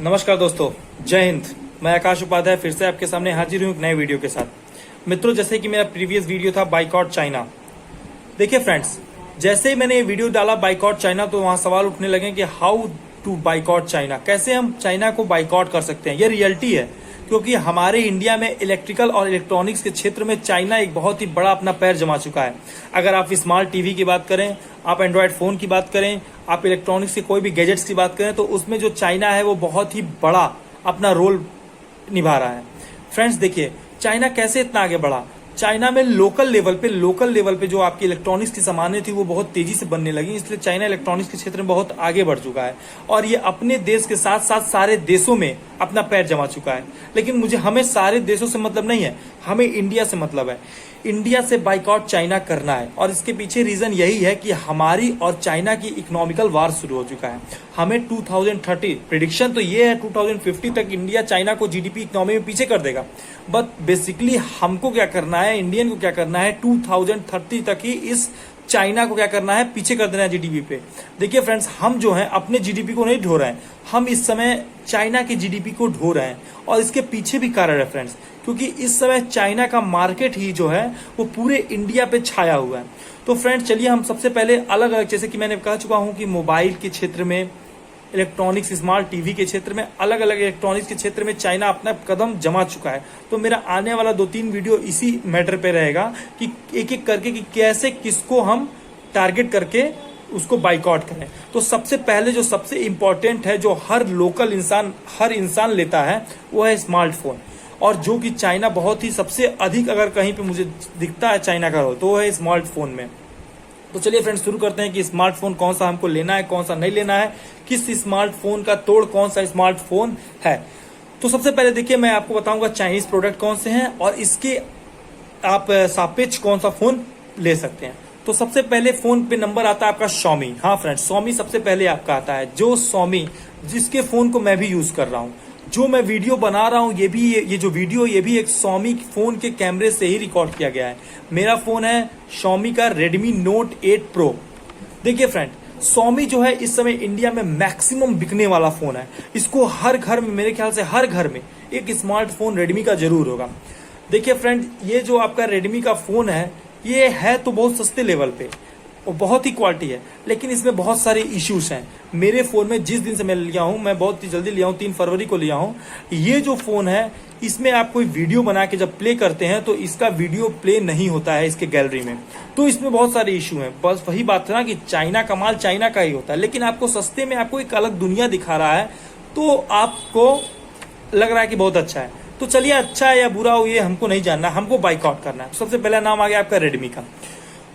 नमस्कार दोस्तों, जय हिंद। मैं आकाश उपाध्याय फिर से आपके सामने हाजिर हूँ एक नए वीडियो के साथ। मित्रों, जैसे कि मेरा प्रीवियस वीडियो था बाइकॉट चाइना। देखिए फ्रेंड्स, जैसे ही मैंने ये वीडियो डाला बाइकॉट चाइना, तो वहां सवाल उठने लगे कि हाउ टू बाइकॉट चाइना, कैसे हम चाइना को बाइकॉट कर सकते हैं। ये रियलिटी है, क्योंकि हमारे इंडिया में इलेक्ट्रिकल और इलेक्ट्रॉनिक्स के क्षेत्र में चाइना एक बहुत ही बड़ा अपना पैर जमा चुका है। अगर आप स्मार्ट टीवी की बात करें, आप एंड्रॉयड फोन की बात करें, आप इलेक्ट्रॉनिक्स के कोई भी गैजेट्स की बात करें, तो उसमें जो चाइना है वो बहुत ही बड़ा अपना रोल निभा रहा है। फ्रेंड्स देखिए, चाइना कैसे इतना आगे बढ़ा। चाइना में लोकल लेवल पे जो आपकी इलेक्ट्रॉनिक्स की सामानें थी वो बहुत तेजी से बनने लगी, इसलिए चाइना इलेक्ट्रॉनिक्स के क्षेत्र में बहुत आगे बढ़ चुका है और ये अपने देश के साथ साथ सारे देशों में अपना पैर जमा चुका है। लेकिन हमें सारे देशों से मतलब नहीं है, हमें इंडिया से मतलब है। इंडिया से बाइकआउट चाइना करना है और इसके पीछे रीजन यही है कि हमारी और चाइना की इकोनॉमिकल वार शुरू हो चुका है। हमें 2030 प्रिडिक्शन तो ये है 2050 तक इंडिया चाइना को जीडीपी इकोनॉमी में पीछे कर देगा। बट बेसिकली हमको क्या करना है, इंडियन को क्या करना है, 2030 तक ही इस चाइना को क्या करना है, पीछे कर देना है जीडीपी पे। देखिए फ्रेंड्स, हम जो है अपने जीडीपी को नहीं ढो रहे हैं, हम इस समय चाइना की जीडीपी को ढो रहे हैं और इसके पीछे भी कारण है फ्रेंड्स, क्योंकि इस समय चाइना का मार्केट ही जो है वो पूरे इंडिया पे छाया हुआ है। तो फ्रेंड्स चलिए हम सबसे पहले अलग अलग, जैसे कि मैंने कह चुका हूं कि मोबाइल के क्षेत्र में, इलेक्ट्रॉनिक्स स्मार्ट टीवी के क्षेत्र में, अलग अलग इलेक्ट्रॉनिक्स के क्षेत्र में चाइना अपना कदम जमा चुका है। तो मेरा आने वाला 2-3 वीडियो इसी मैटर पे रहेगा कि एक एक करके कि कैसे किसको हम टारगेट करके उसको बाइकआउट करें। तो सबसे पहले जो सबसे इंपॉर्टेंट है, जो हर इंसान लेता है, वो है स्मार्टफोन। और जो कि चाइना बहुत ही सबसे अधिक, अगर कहीं पे मुझे दिखता है चाइना का रोल, तो वो है स्मार्टफोन में। तो चलिए फ्रेंड्स शुरू करते हैं कि स्मार्टफोन कौन सा हमको लेना है, कौन सा नहीं लेना है, किस स्मार्टफोन का तोड़ कौन सा स्मार्टफोन है। तो सबसे पहले देखिए, मैं आपको बताऊंगा चाइनीज प्रोडक्ट कौन से हैं और इसके आप सापेक्ष कौन सा फोन ले सकते हैं। तो सबसे पहले फोन पे नंबर आता है आपका Xiaomi। हाँ फ्रेंड्स, Xiaomi सबसे पहले आपका आता है। जो Xiaomi, जिसके फोन को मैं भी यूज कर रहा हूँ, जो मैं वीडियो बना रहा हूँ, ये जो वीडियो ये भी एक Xiaomi फोन के कैमरे से ही रिकॉर्ड किया गया है। मेरा फोन है Xiaomi का Redmi Note 8 Pro। देखिए फ्रेंड, Xiaomi जो है इस समय इंडिया में मैक्सिमम बिकने वाला फोन है। इसको हर घर में, मेरे ख्याल से हर घर में एक स्मार्टफोन Redmi का जरूर होगा। देखिए फ्रेंड, ये जो आपका Redmi का फोन है, ये है तो बहुत सस्ते लेवल पे और बहुत ही क्वालिटी है, लेकिन इसमें बहुत सारे इश्यूज हैं। मेरे फोन में जिस दिन से मैं लिया हूं, मैं बहुत ही जल्दी लिया हूं, 3 फरवरी को लिया हूं। ये जो फोन है, इसमें आप कोई वीडियो बना के जब प्ले करते हैं तो इसका वीडियो प्ले नहीं होता है इसके गैलरी में। तो इसमें बहुत सारे इश्यू हैं। बस वही बात है ना कि चाइना का माल चाइना का ही होता है, लेकिन आपको सस्ते में आपको एक अलग दुनिया दिखा रहा है, तो आपको लग रहा है कि बहुत अच्छा है। तो चलिए, अच्छा है या बुरा हो ये हमको नहीं जानना, हमको बाइकआउट करना है। सबसे पहला नाम आ गया आपका रेडमी का।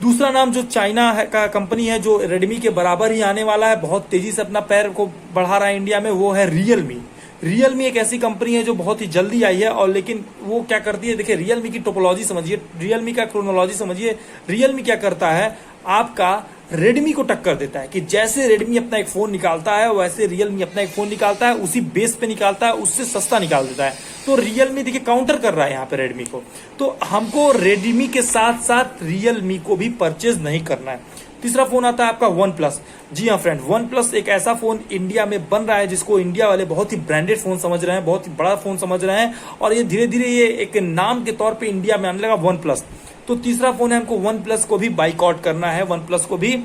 दूसरा नाम जो चाइना का कंपनी है, जो रेडमी के बराबर ही आने वाला है, बहुत तेजी से अपना पैर को बढ़ा रहा है इंडिया में, वो है रियलमी। रियलमी एक ऐसी कंपनी है जो बहुत ही जल्दी आई है, और लेकिन वो क्या करती है, देखिए रियलमी की टोपोलॉजी समझिए, रियलमी का क्रोनोलॉजी समझिए। रियलमी क्या करता है, आपका रेडमी को टक्कर देता है कि जैसे रेडमी अपना एक फोन निकालता है वैसे रियलमी अपना एक फोन निकालता है, उसी बेस पे निकालता है, उससे सस्ता निकाल देता है। तो रियलमी देखिए काउंटर कर रहा है यहाँ पे रेडमी को। तो हमको रेडमी के साथ साथ रियलमी को भी परचेज नहीं करना है। तीसरा फोन आता है आपका वन प्लस। जी हाँ फ्रेंड, वन प्लस एक ऐसा फोन इंडिया में बन रहा है जिसको इंडिया वाले बहुत ही ब्रांडेड फोन समझ रहे हैं, बहुत ही बड़ा फोन समझ रहे हैं, और ये धीरे धीरे ये एक नाम के तौर पे इंडिया में आने लगा वन प्लस। तो तीसरा फोन है, हमको वन प्लस को भी बाइकआउट करना है, वन प्लस को भी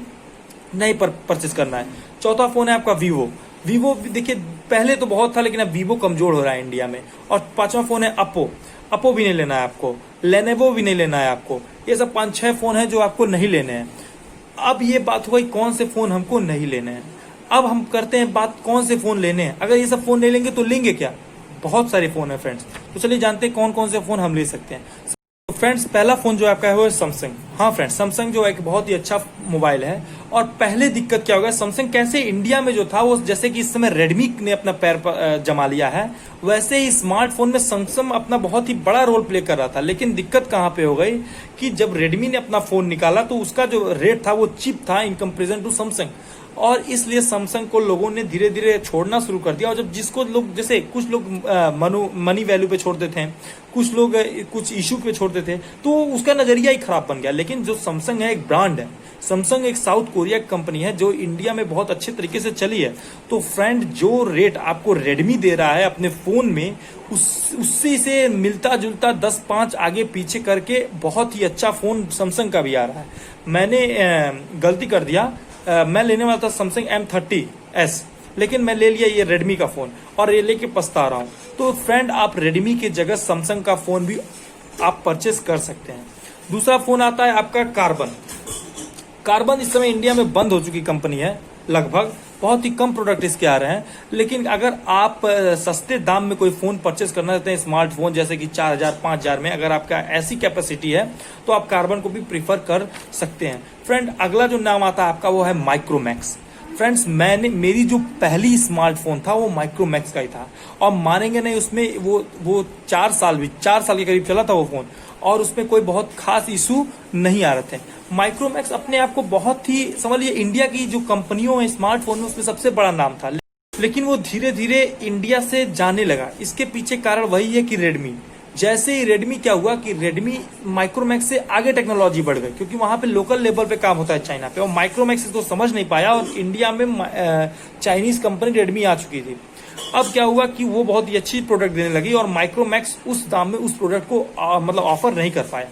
नहीं परचेज करना है। चौथा फोन है आपका वीवो। वीवो देखिए पहले तो बहुत था, लेकिन अब वीवो कमजोर हो रहा है इंडिया में। और पांचवा फोन है अप्पो। अप्पो भी नहीं लेना है आपको, लेनोवो भी नहीं लेना है आपको। ये सब 5-6 फोन है जो आपको नहीं लेने हैं। अब ये बात हुई कौन से फोन हमको नहीं लेने हैं। अब हम करते हैं बात कौन से फोन लेने हैं। अगर ये सब फोन नहीं लेंगे तो लेंगे क्या, बहुत सारे फोन है फ्रेंड्स। तो चलिए जानते हैं कौन कौन से फोन हम ले सकते हैं। तो फ्रेंड्स पहला फोन जो आपका है वो है सैमसंग। हाँ फ्रेंड्स, सैमसंग जो एक बहुत ही अच्छा मोबाइल है। और पहले दिक्कत क्या होगा, सैमसंग कैसे इंडिया में जो था वो, जैसे कि इस समय रेडमी ने अपना पैर जमा लिया है, वैसे ही स्मार्टफोन में सैमसंग अपना बहुत ही बड़ा रोल प्ले कर रहा था। लेकिन दिक्कत कहाँ पे हो गई कि जब रेडमी ने अपना फोन निकाला तो उसका जो रेट था वो चीप था इन कंपेरिजन टू सैमसंग, और इसलिए सैमसंग को लोगों ने धीरे धीरे छोड़ना शुरू कर दिया। और जब जिसको लोग, जैसे कुछ लोग मनी वैल्यू पे छोड़ते थे, कुछ लोग कुछ इशू पे छोड़ते थे, तो उसका नजरिया ही खराब बन गया। लेकिन जो सैमसंग है एक ब्रांड है, सैमसंग एक साउथ कोरिया की कंपनी है जो इंडिया में बहुत अच्छे तरीके से चली है। तो फ्रेंड, जो रेट आपको रेडमी दे रहा है अपने फोन में, उससे से मिलता जुलता 10-5 आगे पीछे करके बहुत ही अच्छा फोन सैमसंग का भी आ रहा है। मैंने गलती कर दिया, मैं लेने वाला था सैमसंग M30s, लेकिन मैं ले लिया ये रेडमी का फोन और ये लेके पछता रहा हूँ। तो फ्रेंड, आप रेडमी की जगह सैमसंग का फोन भी आप परचेस कर सकते हैं। दूसरा फोन आता है आपका कार्बन। कार्बन इस समय इंडिया में बंद हो चुकी कंपनी है लगभग, बहुत ही कम प्रोडक्ट इसके आ रहे हैं। लेकिन अगर आप सस्ते दाम में कोई फोन परचेस करना चाहते हैं, स्मार्टफोन जैसे कि 4000-5000 में, अगर आपका ऐसी कैपेसिटी है तो आप कार्बन को भी प्रीफर कर सकते हैं। फ्रेंड, अगला जो नाम आता है आपका वो है माइक्रोमैक्स। फ्रेंड्स, मेरी जो पहली स्मार्टफोन था वो माइक्रोमैक्स का ही था, और मानेंगे नहीं, उसमें वो 4 साल के करीब चला था वो फोन, और उसमें कोई बहुत खास इशू नहीं आ रहे थे। माइक्रोमैक्स अपने आप को बहुत ही, समझ लीजिए, इंडिया की जो कंपनियों में स्मार्टफोन में उसमें सबसे बड़ा नाम था, लेकिन वो धीरे धीरे इंडिया से जाने लगा। इसके पीछे कारण वही है कि रेडमी, जैसे ही रेडमी क्या हुआ कि रेडमी माइक्रोमैक्स से आगे टेक्नोलॉजी बढ़ गई, क्योंकि वहां पे लोकल लेवल पे काम होता है चाइना पे, और माइक्रोमैक्स इसको समझ नहीं पाया और इंडिया में चाइनीज कंपनी रेडमी आ चुकी थी। अब क्या हुआ कि वो बहुत ही अच्छी प्रोडक्ट देने लगी और माइक्रोमैक्स उस दाम में उस प्रोडक्ट को मतलब ऑफर नहीं कर पाया।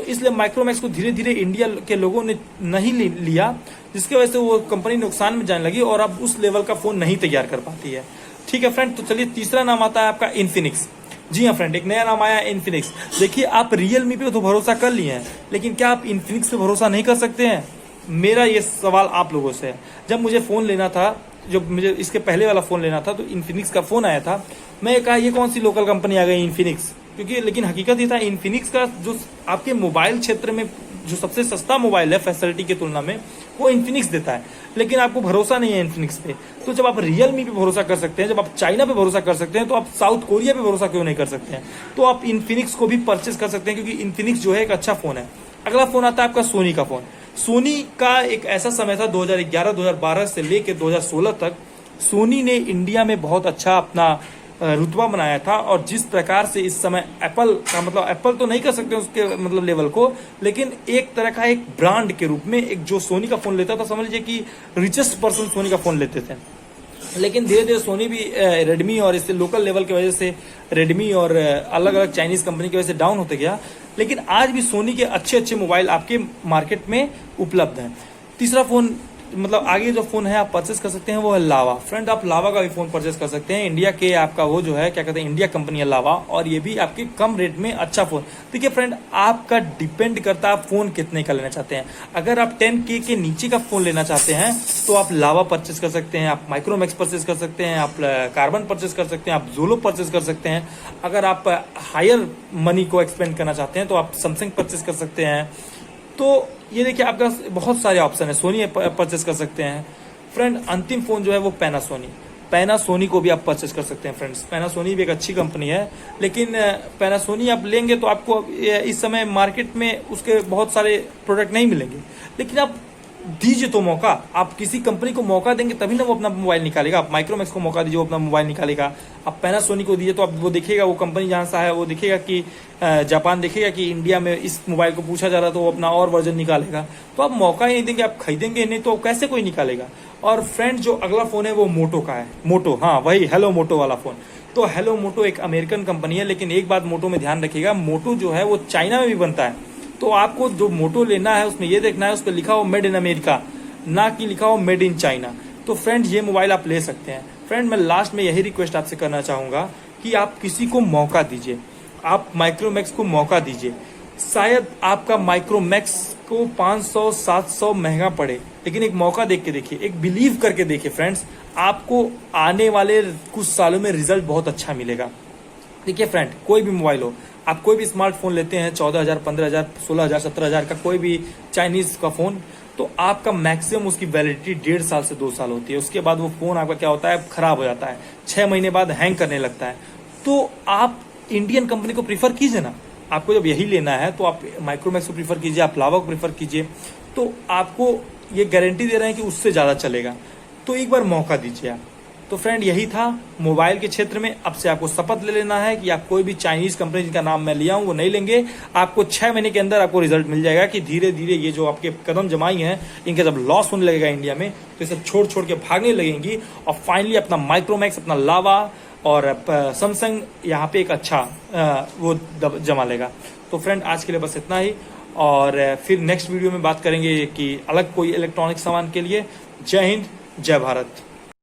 इसलिए माइक्रोमैक्स को धीरे धीरे इंडिया के लोगों ने नहीं लिया, जिसकी वजह से वो कंपनी नुकसान में जाने लगी और अब उस लेवल का फोन नहीं तैयार कर पाती है। ठीक है फ्रेंड, तो चलिए तीसरा नाम आता है आपका इन्फिनिक्स। जी हाँ फ्रेंड, एक नया नाम आया इन्फिनिक्स। देखिए, आप रियलमी पे तो भरोसा कर लिए हैं, लेकिन क्या आप इन्फिनिक्स पे भरोसा नहीं कर सकते हैं? मेरा ये सवाल आप लोगों से है। जब मुझे फोन लेना था, जब मुझे इसके पहले वाला फोन लेना था, तो इन्फिनिक्स का फोन आया था। मैं कहा ये कौन सी लोकल कंपनी आ गई इन्फिनिक्स, क्योंकि लेकिन हकीकत ये था इन्फिनिक्स का जो आपके मोबाइल क्षेत्र में जो सबसे सस्ता मोबाइल है फैसिलिटी की तुलना में, वो इन्फिनिक्स देता है। लेकिन आपको भरोसा नहीं है इन्फिनिक्स पे, तो जब आप रियलमी पे भरोसा कर सकते हैं, जब आप चाइना पे भरोसा कर सकते हैं, तो आप साउथ कोरिया पे भरोसा क्यों नहीं कर सकते हैं? तो आप इन्फिनिक्स को भी परचेस कर सकते हैं, क्योंकि इन्फिनिक्स जो है एक अच्छा फोन है। अगला फोन आता है आपका सोनी का फोन। सोनी का एक ऐसा समय था 2011-2012 से लेकर 2016 तक, सोनी ने इंडिया में बहुत अच्छा अपना रुतबा बनाया था। और जिस प्रकार से इस समय एप्पल का, मतलब एप्पल तो नहीं कर सकते उसके मतलब लेवल को, लेकिन एक तरह का एक ब्रांड के रूप में एक जो सोनी का फोन लेता था, समझ लीजिए कि रिचेस्ट पर्सन सोनी का फोन लेते थे। लेकिन धीरे धीरे सोनी भी रेडमी और इससे लोकल लेवल की वजह से रेडमी और अलग अलग चाइनीज कंपनी की वजह से डाउन होते गया। लेकिन आज भी सोनी के अच्छे अच्छे मोबाइल आपके मार्केट में उपलब्ध हैं। तीसरा फोन, मतलब आगे जो फोन है आप परचेस कर सकते हैं, वो है लावा। फ्रेंड, आप लावा का भी फोन परचेस कर सकते हैं। इंडिया के आपका वो जो है क्या कहते हैं, इंडिया कंपनी है लावा, और ये भी आपके कम रेट में अच्छा फोन। देखिए फ्रेंड, आपका डिपेंड करता है आप फोन कितने का लेना चाहते हैं। अगर आप 10K के नीचे का फोन लेना चाहते हैं तो आप लावा परचेस कर सकते हैं, आप माइक्रोमैक्स परचेस कर सकते हैं, आप कार्बन परचेस कर सकते हैं, आप जोलो परचेस कर सकते हैं। अगर आप हायर मनी को एक्सपेंड करना चाहते हैं तो आप सैमसंग परचेस कर सकते हैं। तो ये देखिए, आपका बहुत सारे ऑप्शन है, सोनी परचेस कर सकते हैं। फ्रेंड, अंतिम फोन जो है वो पैनासोनी को भी आप परचेस कर सकते हैं। फ्रेंड्स, पैनासोनी भी एक अच्छी कंपनी है, लेकिन पैनासोनी आप लेंगे तो आपको इस समय मार्केट में उसके बहुत सारे प्रोडक्ट नहीं मिलेंगे। लेकिन आप दीजिए तो मौका, आप किसी कंपनी को मौका देंगे तभी ना वो अपना मोबाइल निकालेगा। आप माइक्रोमैक्स को मौका दीजिए, वो अपना मोबाइल निकालेगा। आप पैनासोनी को दीजिए तो आप वो देखेगा, वो कंपनी जहां से है वो देखेगा कि जापान देखेगा कि इंडिया में इस मोबाइल को पूछा जा रहा है, तो वो अपना और वर्जन निकालेगा। तो आप मौका ही नहीं देंगे, आप खरीदेंगे नहीं तो कैसे कोई निकालेगा। और फ्रेंड, जो अगला फोन है वो मोटो का है। मोटो, हाँ वही हेलो मोटो वाला फोन। तो हेलो मोटो एक अमेरिकन कंपनी है, लेकिन एक बात मोटो में ध्यान रखिएगा, मोटो जो है वो चाइना में भी बनता है। तो आपको जो मोटो लेना है उसमें ये देखना है उस पर लिखा हो मेड इन अमेरिका, ना कि लिखा हो मेड इन चाइना। तो फ्रेंड, ये मोबाइल आप ले सकते हैं। फ्रेंड, मैं लास्ट में यही रिक्वेस्ट आपसे करना चाहूंगा कि आप किसी को मौका दीजिए, आप माइक्रोमैक्स को मौका दीजिए। शायद आपका माइक्रोमैक्स को 500-700 महंगा पड़े, लेकिन एक मौका देख के देखिए, एक बिलीव करके देखिए फ्रेंड्स, आपको आने वाले कुछ सालों में रिजल्ट बहुत अच्छा मिलेगा। देखिए फ्रेंड, कोई भी मोबाइल हो, आप कोई भी स्मार्टफोन लेते हैं 14,000, 15,000, 16,000, 17,000 का कोई भी चाइनीज का फोन, तो आपका मैक्सिमम उसकी वैलिडिटी 1.5 साल से 2 साल होती है। उसके बाद वो फोन आपका क्या होता है, खराब हो जाता है, 6 महीने बाद हैंग करने लगता है। तो आप इंडियन कंपनी को प्रीफर कीजिए ना। आपको जब यही लेना है तो आप माइक्रोमैक्स को प्रीफर कीजिए, आप लावा को प्रीफर कीजिए, तो आपको ये गारंटी दे रहे हैं कि उससे ज्यादा चलेगा। तो एक बार मौका दीजिए आप। तो फ्रेंड यही था मोबाइल के क्षेत्र में। अब से आपको शपथ ले लेना है कि आप कोई भी चाइनीज कंपनी जिनका नाम मैं लिया हूं वो नहीं लेंगे। आपको 6 महीने के अंदर आपको रिजल्ट मिल जाएगा कि धीरे धीरे ये जो आपके कदम जमाई हैं इनके जब लॉस होने लगेगा इंडिया में तो ये सब छोड़ छोड़ के भागने लगेंगी और फाइनली अपना माइक्रोमैक्स, अपना लावा और सैमसंग यहाँ पे एक अच्छा वो जमा लेगा। तो फ्रेंड आज के लिए बस इतना ही, और फिर नेक्स्ट वीडियो में बात करेंगे कि अलग कोई इलेक्ट्रॉनिक सामान के लिए। जय हिंद, जय भारत।